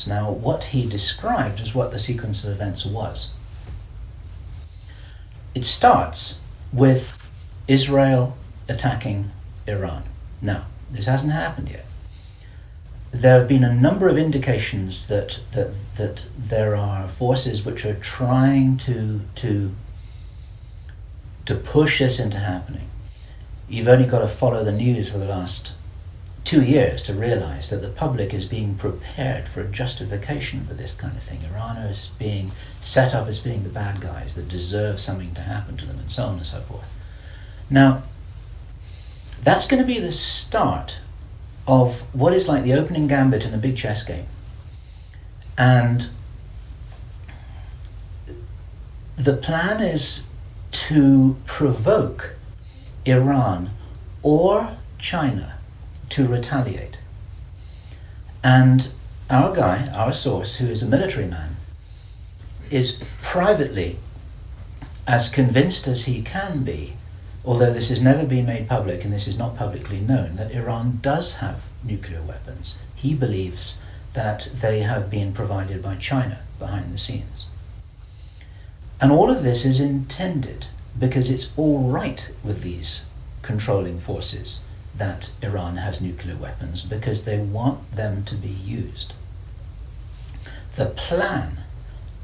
events. Now, what he described is what the sequence of events was. It starts with Israel attacking Iran. Now, this hasn't happened yet. There have been a number of indications that there are forces which are trying to push this into happening. You've only got to follow the news for the last 2 years to realize that the public is being prepared for a justification for this kind of thing. Iran is being set up as being the bad guys that deserve something to happen to them, and so on and so forth. Now, that's going to be the start of what is like the opening gambit in a big chess game. And the plan is to provoke Iran or China to retaliate. And our guy, our source, who is a military man, is privately as convinced as he can be, although this has never been made public and this is not publicly known, that Iran does have nuclear weapons. He believes that they have been provided by China behind the scenes. And all of this is intended because it's all right with these controlling forces that Iran has nuclear weapons, because they want them to be used. The plan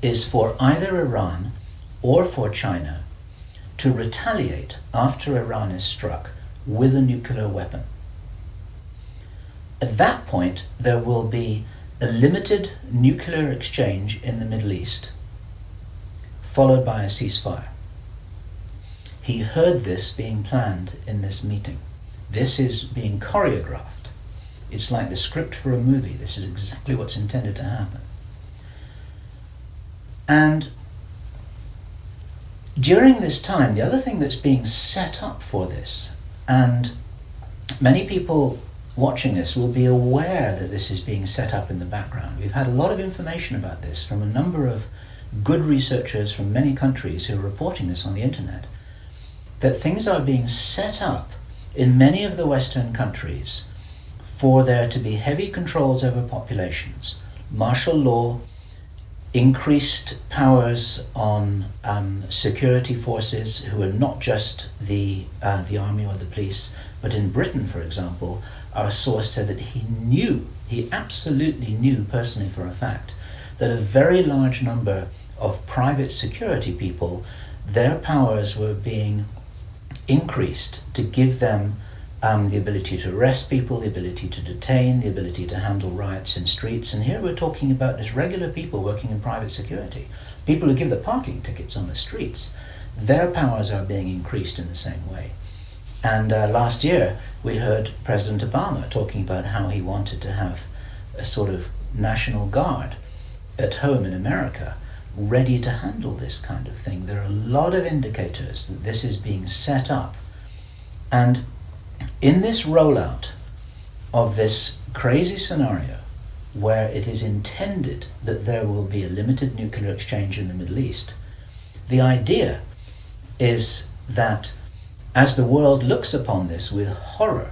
is for either Iran or for China to retaliate after Iran is struck with a nuclear weapon. At that point, there will be a limited nuclear exchange in the Middle East, followed by a ceasefire. He heard this being planned in this meeting. This is being choreographed. It's like the script for a movie. This is exactly what's intended to happen. And during this time, the other thing that's being set up for this, and many people watching this will be aware that this is being set up in the background. We've had a lot of information about this from a number of good researchers from many countries who are reporting this on the internet, that things are being set up in many of the Western countries for there to be heavy controls over populations, martial law, increased powers on security forces who are not just the army or the police, but in Britain, for example, our source said that he absolutely knew personally for a fact, that a very large number of private security people, their powers were being increased to give them the ability to arrest people, the ability to detain, the ability to handle riots in streets. And here we're talking about just regular people working in private security, people who give the parking tickets on the streets. Their powers are being increased in the same way. And last year we heard President Obama talking about how he wanted to have a sort of national guard at home in America ready to handle this kind of thing. There are a lot of indicators that this is being set up. And in this rollout of this crazy scenario, where it is intended that there will be a limited nuclear exchange in the Middle East, the idea is that as the world looks upon this with horror,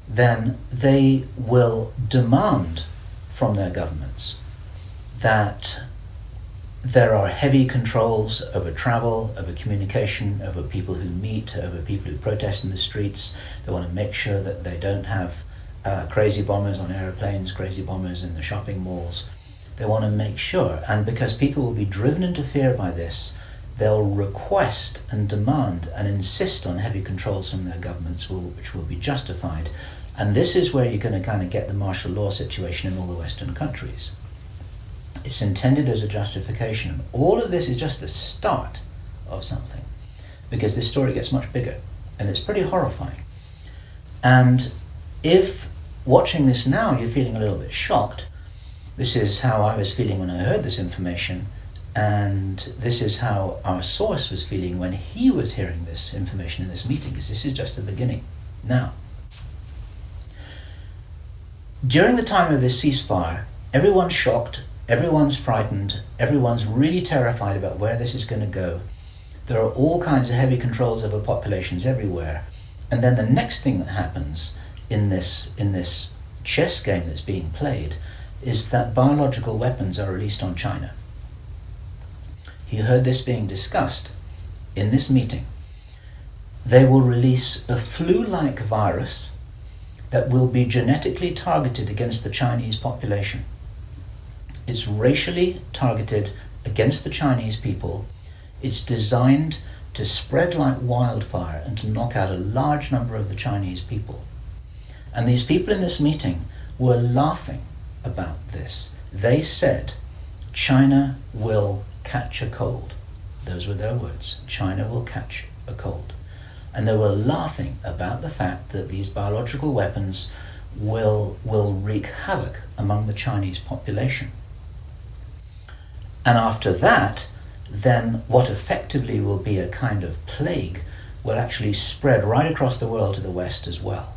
then they will demand from their governments that there are heavy controls over travel, over communication, over people who meet, over people who protest in the streets. They want to make sure that they don't have crazy bombers on airplanes, crazy bombers in the shopping malls. They want to make sure, and because people will be driven into fear by this, they'll request and demand and insist on heavy controls from their governments, which will be justified. And this is where you're going to kind of get the martial law situation in all the Western countries. It's intended as a justification. All of this is just the start of something, because this story gets much bigger, and it's pretty horrifying. And if watching this now you're feeling a little bit shocked, this is how I was feeling when I heard this information, and this is how our source was feeling when he was hearing this information in this meeting, because this is just the beginning. Now, during the time of this ceasefire, everyone's shocked, everyone's frightened, everyone's really terrified about where this is going to go. There are all kinds of heavy controls over populations everywhere. And then the next thing that happens in this chess game that's being played is that biological weapons are released on China. He heard this being discussed in this meeting. They will release a flu-like virus that will be genetically targeted against the Chinese population. It's racially targeted against the Chinese people. It's designed to spread like wildfire and to knock out a large number of the Chinese people. And these people in this meeting were laughing about this. They said, China will catch a cold. Those were their words. China will catch a cold. And they were laughing about the fact that these biological weapons will wreak havoc among the Chinese population. And after that, then what effectively will be a kind of plague will actually spread right across the world to the West as well.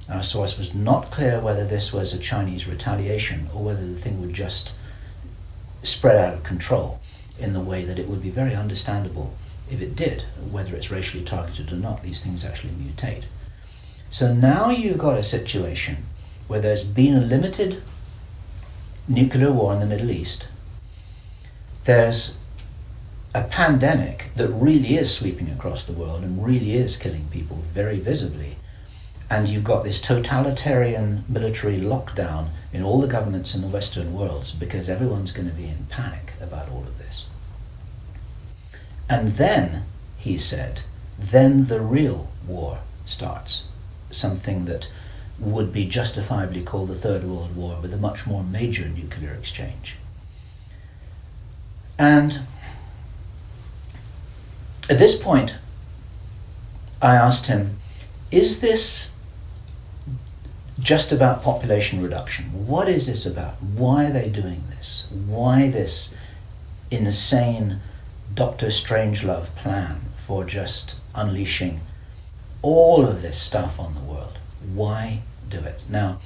Our source was not clear whether this was a Chinese retaliation or whether the thing would just spread out of control in the way that it would be very understandable if it did, whether it's racially targeted or not. These things actually mutate. So now you've got a situation where there's been a limited nuclear war in the Middle East. There's a pandemic that really is sweeping across the world and really is killing people very visibly. And you've got this totalitarian military lockdown in all the governments in the Western worlds because everyone's going to be in panic about all of this. And then, he said, then the real war starts. Something that would be justifiably called the Third World War, with a much more major nuclear exchange. And at this point, I asked him, is this just about population reduction? What is this about? Why are they doing this? Why this insane Dr. Strangelove plan for just unleashing all of this stuff on the world? Why do it? Now,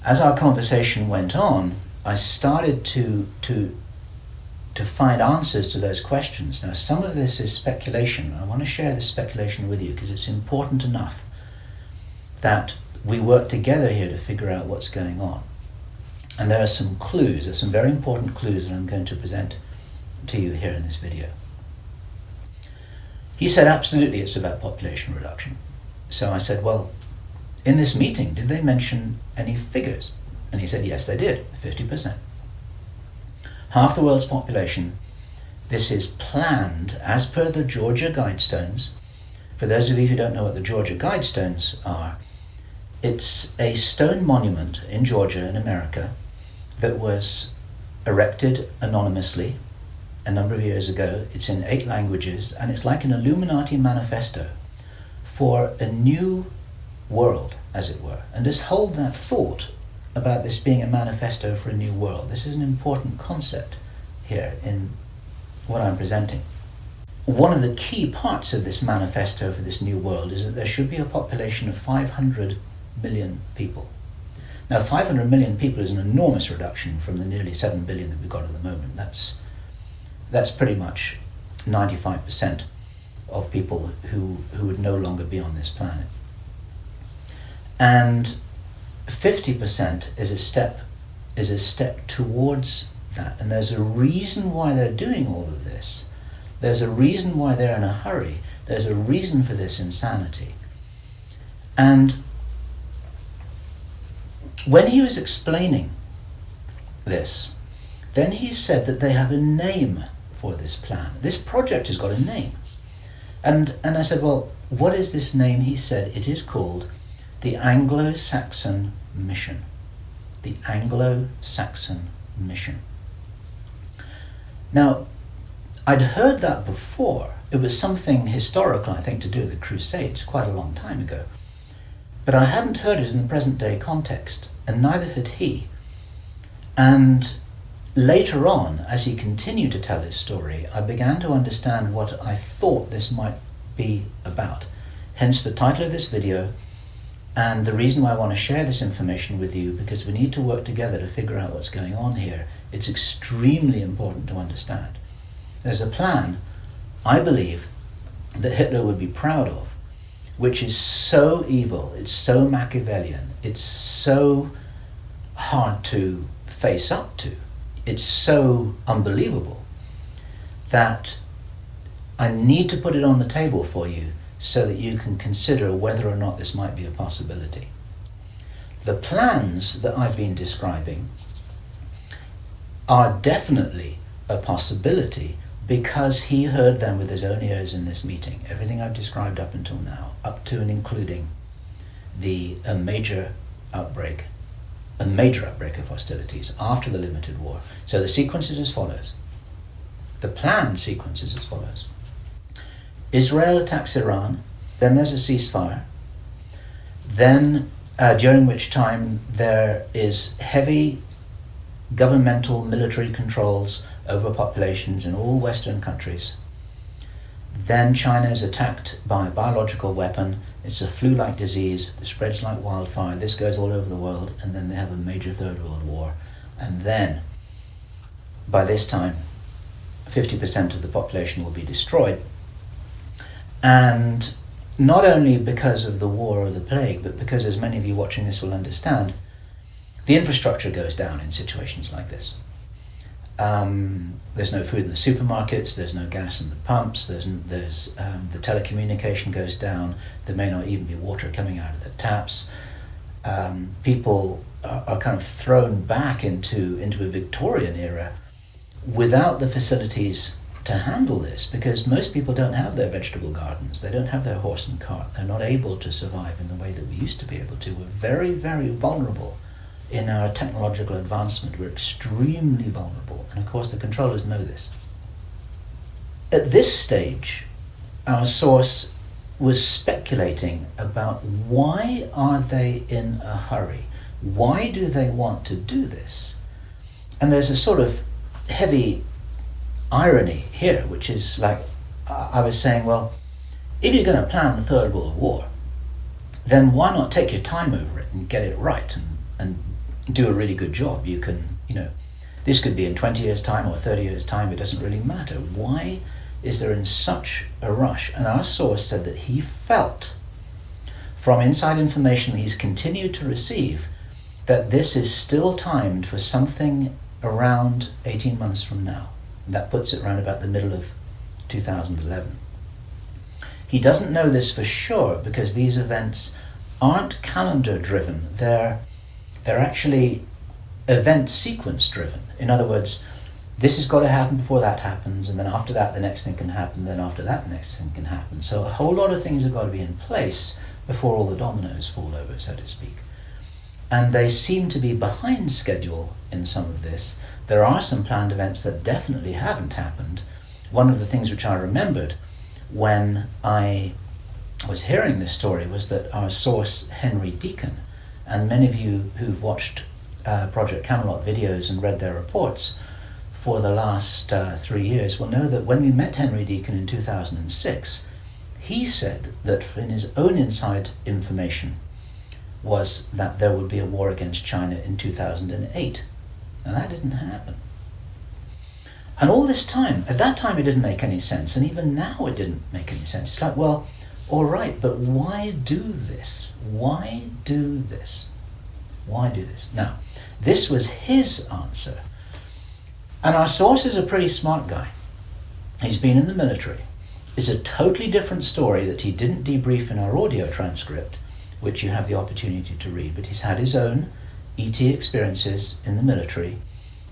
as our conversation went on, I started to find answers to those questions. Now, some of this is speculation. I want to share this speculation with you because it's important enough that we work together here to figure out what's going on. And there are some clues, there's some very important clues that I'm going to present to you here in this video. He said, absolutely, it's about population reduction. So I said, well, in this meeting, did they mention any figures? And he said, yes, they did, 50%. Half the world's population. This is planned as per the Georgia Guidestones. For those of you who don't know what the Georgia Guidestones are, it's a stone monument in Georgia in America that was erected anonymously a number of years ago. It's in 8 languages, and it's like an Illuminati manifesto for a new world, as it were. And just hold that thought about this being a manifesto for a new world. This is an important concept here in what I'm presenting. One of the key parts of this manifesto for this new world is that there should be a population of 500 million people. Now, 500 million people is an enormous reduction from the nearly 7 billion that we've got at the moment. That's pretty much 95% of people who would no longer be on this planet. And 50% is a step towards that. And there's a reason why they're doing all of this. There's a reason why they're in a hurry. There's a reason for this insanity. And when he was explaining this, then he said that they have a name for this plan. This project has got a name. And I said, well, what is this name? He said, it is called the Anglo-Saxon Mission. The Anglo-Saxon Mission. Now, I'd heard that before. It was something historical, I think, to do with the Crusades quite a long time ago. But I hadn't heard it in the present day context, and neither had he. And later on, as he continued to tell his story, I began to understand what I thought this might be about. Hence the title of this video, and the reason why I want to share this information with you, because we need to work together to figure out what's going on here. It's extremely important to understand. There's a plan, I believe, that Hitler would be proud of, which is so evil, it's so Machiavellian, it's so hard to face up to. It's so unbelievable that I need to put it on the table for you so that you can consider whether or not this might be a possibility. The plans that I've been describing are definitely a possibility because he heard them with his own ears in this meeting. Everything I've described up until now, up to and including a major outbreak of hostilities after the limited war. So the sequence is as follows. The planned sequence is as follows. Israel attacks Iran, then there's a ceasefire, then during which time there is heavy governmental military controls over populations in all Western countries. Then China is attacked by a biological weapon. It's a flu-like disease that spreads like wildfire. This goes all over the world, and then they have a major Third World War. And then, by this time, 50% of the population will be destroyed. And not only because of the war or the plague, but because, as many of you watching this will understand, the infrastructure goes down in situations like this. There's no food in the supermarkets, there's no gas in the pumps, the telecommunication goes down, there may not even be water coming out of the taps. People are kind of thrown back into a Victorian era without the facilities to handle this, because most people don't have their vegetable gardens, they don't have their horse and cart, they're not able to survive in the way that we used to be able to. We're very, very vulnerable in our technological advancement. We're extremely vulnerable, and of course the controllers know this. At this stage, our source was speculating about why are they in a hurry? Why do they want to do this? And there's a sort of heavy irony here, which is like, I was saying, well, if you're going to plan the Third World War, then why not take your time over it and get it right and do a really good job? You can, this could be in 20 years' time or 30 years' time, it doesn't really matter. Why is there in such a rush? And our source said that he felt, from inside information he's continued to receive, that this is still timed for something around 18 months from now. That puts it around about the middle of 2011. He doesn't know this for sure because these events aren't calendar driven. They're actually event sequence driven. In other words, this has got to happen before that happens, and then after that the next thing can happen, then after that the next thing can happen. So a whole lot of things have got to be in place before all the dominoes fall over, so to speak. And they seem to be behind schedule in some of this. There are some planned events that definitely haven't happened. One of the things which I remembered when I was hearing this story was that our source, Henry Deacon, and many of you who've watched Project Camelot videos and read their reports for the last 3 years will know that when we met Henry Deacon in 2006, he said that in his own inside information was that there would be a war against China in 2008. Now that didn't happen. And all this time, at that time it didn't make any sense, and even now it didn't make any sense. It's like, well, all right, but why do this? Why do this? Why do this? Now, this was his answer. And our source is a pretty smart guy. He's been in the military. It's a totally different story that he didn't debrief in our audio transcript, which you have the opportunity to read, but he's had his own ET experiences in the military.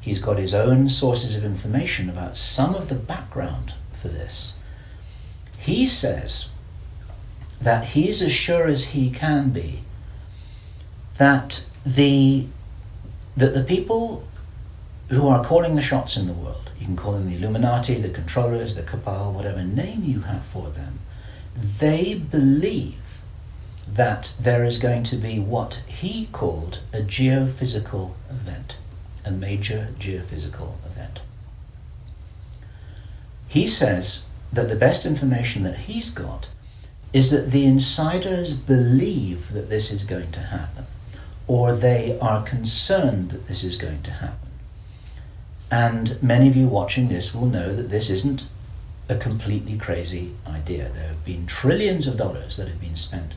He's got his own sources of information about some of the background for this. He says that he's as sure as he can be that the people who are calling the shots in the world, you can call them the Illuminati, the controllers, the cabal, whatever name you have for them, they believe that there is going to be what he called a geophysical event, a major geophysical event. He says that the best information that he's got is that the insiders believe that this is going to happen, or they are concerned that this is going to happen. And many of you watching this will know that this isn't a completely crazy idea. There have been trillions of dollars that have been spent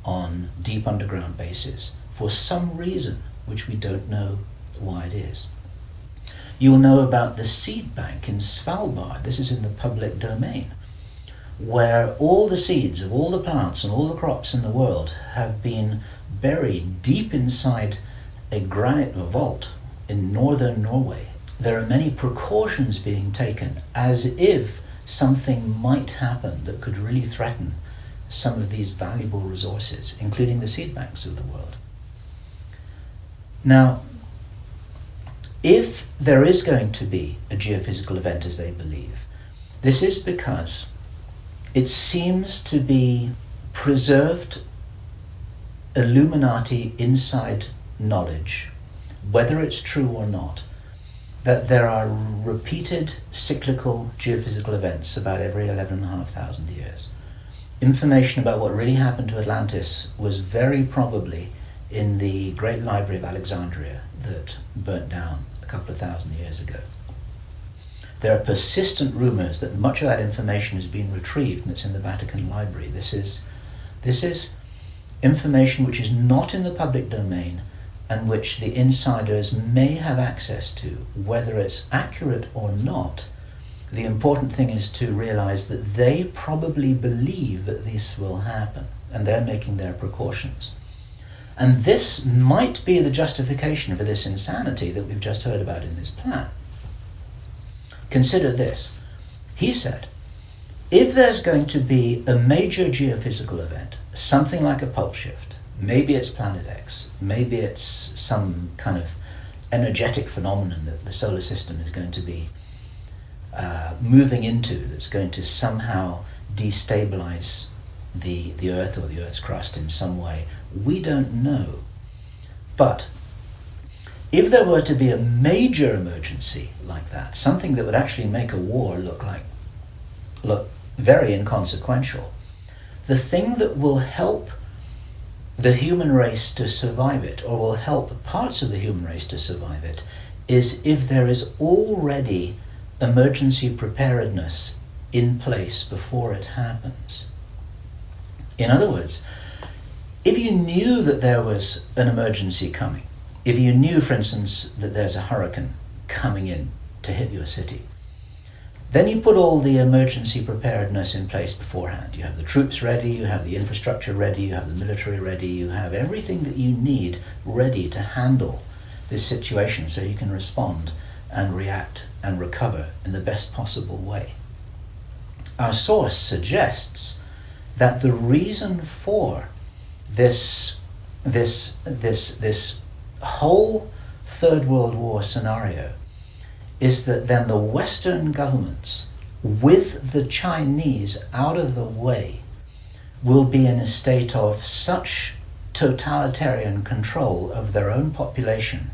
on deep underground bases for some reason which we don't know why it is. You'll know about the seed bank in Svalbard. This is in the public domain, where all the seeds of all the plants and all the crops in the world have been buried deep inside a granite vault in northern Norway. There are many precautions being taken as if something might happen that could really threaten some of these valuable resources, including the seed banks of the world. Now, if there is going to be a geophysical event as they believe, this is because it seems to be preserved Illuminati inside knowledge, whether it's true or not, that there are repeated cyclical geophysical events about every 11,500 years. Information about what really happened to Atlantis was very probably in the Great Library of Alexandria that burnt down a couple of thousand years ago. There are persistent rumors that much of that information has been retrieved and it's in the Vatican Library. This is information which is not in the public domain and which the insiders may have access to. Whether it's accurate or not, the important thing is to realize that they probably believe that this will happen and they're making their precautions. And this might be the justification for this insanity that we've just heard about in this plan. Consider this. He said, if there's going to be a major geophysical event, something like a pulse shift, maybe it's Planet X, maybe it's some kind of energetic phenomenon that the solar system is going to be moving into, that's going to somehow destabilize the Earth or the Earth's crust in some way. We don't know. But if there were to be a major emergency like that, something that would actually make a war look very inconsequential, the thing that will help the human race to survive it, or will help parts of the human race to survive it, is if there is already emergency preparedness in place before it happens. In other words, if you knew that there was an emergency coming, if you knew, for instance, that there's a hurricane coming in to hit your city, then you put all the emergency preparedness in place beforehand. You have the troops ready, you have the infrastructure ready, you have the military ready, you have everything that you need ready to handle this situation so you can respond and react and recover in the best possible way. Our source suggests that the reason for this whole Third World War scenario is that then the Western governments, with the Chinese out of the way, will be in a state of such totalitarian control of their own population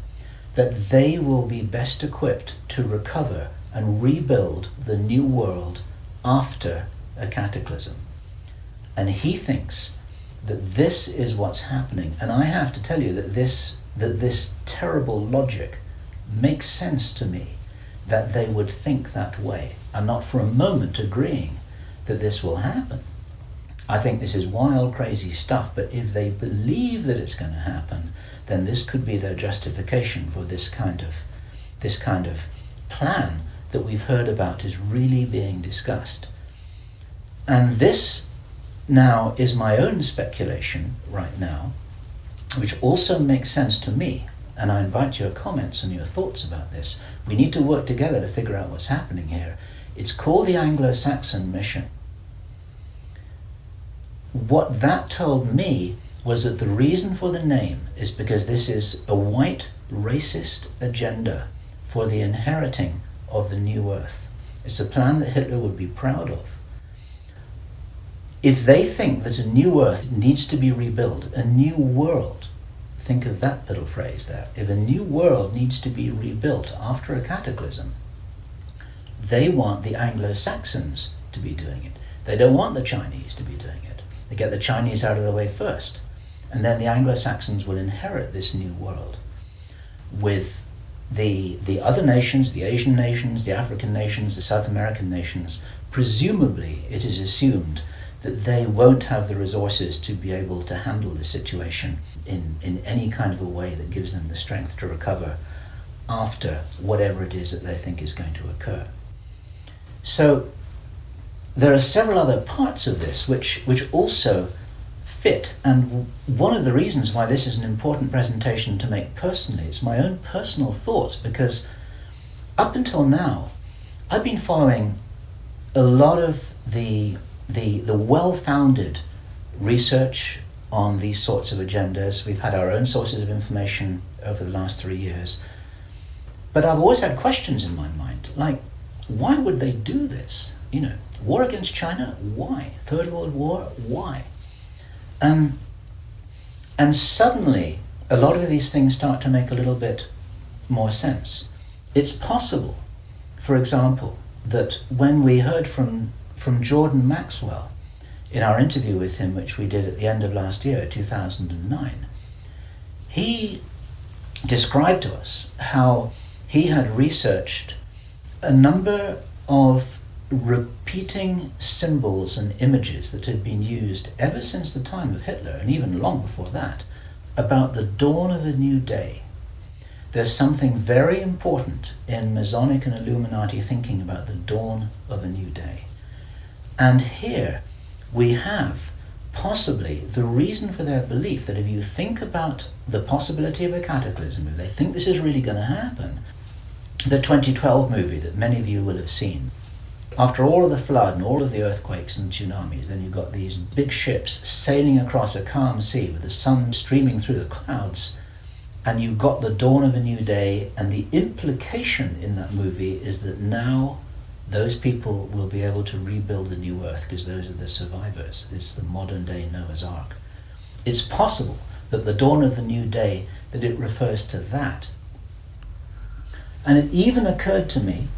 that they will be best equipped to recover and rebuild the new world after a cataclysm. And he thinks that this is what's happening. And I have to tell you that this terrible logic makes sense to me, that they would think that way. I'm not for a moment agreeing that this will happen. I think this is wild, crazy stuff, but if they believe that it's going to happen, then this could be their justification for this kind of plan that we've heard about is really being discussed. And this now is my own speculation right now, which also makes sense to me. And I invite your comments and your thoughts about this. We need to work together to figure out what's happening here. It's called the Anglo-Saxon mission. What that told me was that the reason for the name is because this is a white racist agenda for the inheriting of the new earth. It's a plan that Hitler would be proud of. If they think that a new earth needs to be rebuilt, a new world, think of that little phrase there. If a new world needs to be rebuilt after a cataclysm, they want the Anglo-Saxons to be doing it. They don't want the Chinese to be doing it. They get the Chinese out of the way first. And then the Anglo-Saxons will inherit this new world with the other nations, the Asian nations, the African nations, the South American nations. Presumably, it is assumed that they won't have the resources to be able to handle the situation in any kind of a way that gives them the strength to recover after whatever it is that they think is going to occur. So there are several other parts of this which also fit, and one of the reasons why this is an important presentation to make personally is my own personal thoughts, because up until now I've been following a lot of the well-founded research on these sorts of agendas. We've had our own sources of information over the last 3 years, but I've always had questions in my mind, like, why would they do this? You know, war against China, why? Third World War, why? And suddenly a lot of these things start to make a little bit more sense. It's possible, for example, that when we heard from Jordan Maxwell in our interview with him, which we did at the end of last year, 2009, he described to us how he had researched a number of repeating symbols and images that had been used ever since the time of Hitler, and even long before that, about the dawn of a new day. There's something very important in Masonic and Illuminati thinking about the dawn of a new day. And here we have possibly the reason for their belief that if you think about the possibility of a cataclysm, if they think this is really going to happen, the 2012 movie that many of you will have seen, after all of the flood and all of the earthquakes and tsunamis, then you've got these big ships sailing across a calm sea with the sun streaming through the clouds, and you've got the dawn of a new day, and the implication in that movie is that now those people will be able to rebuild the new earth because those are the survivors. It's the modern day Noah's Ark. It's possible that the dawn of the new day, that it refers to that. And it even occurred to me,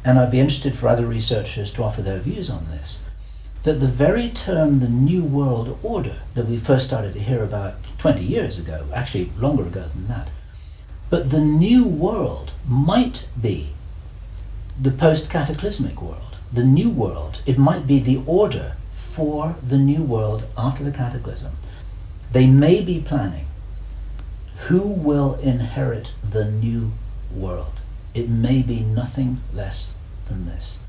and I'd be interested for other researchers to offer their views on this, that the very term the New World Order that we first started to hear about 20 years ago, actually longer ago than that, but the New World might be the post-cataclysmic world. The New World, it might be the order for the New World after the cataclysm. They may be planning who will inherit the New World. It may be nothing less than this.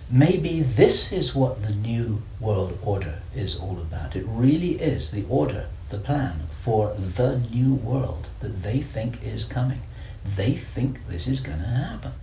Maybe this is what the New World Order is all about. It really is the order, the plan for the new world that they think is coming. They think this is going to happen.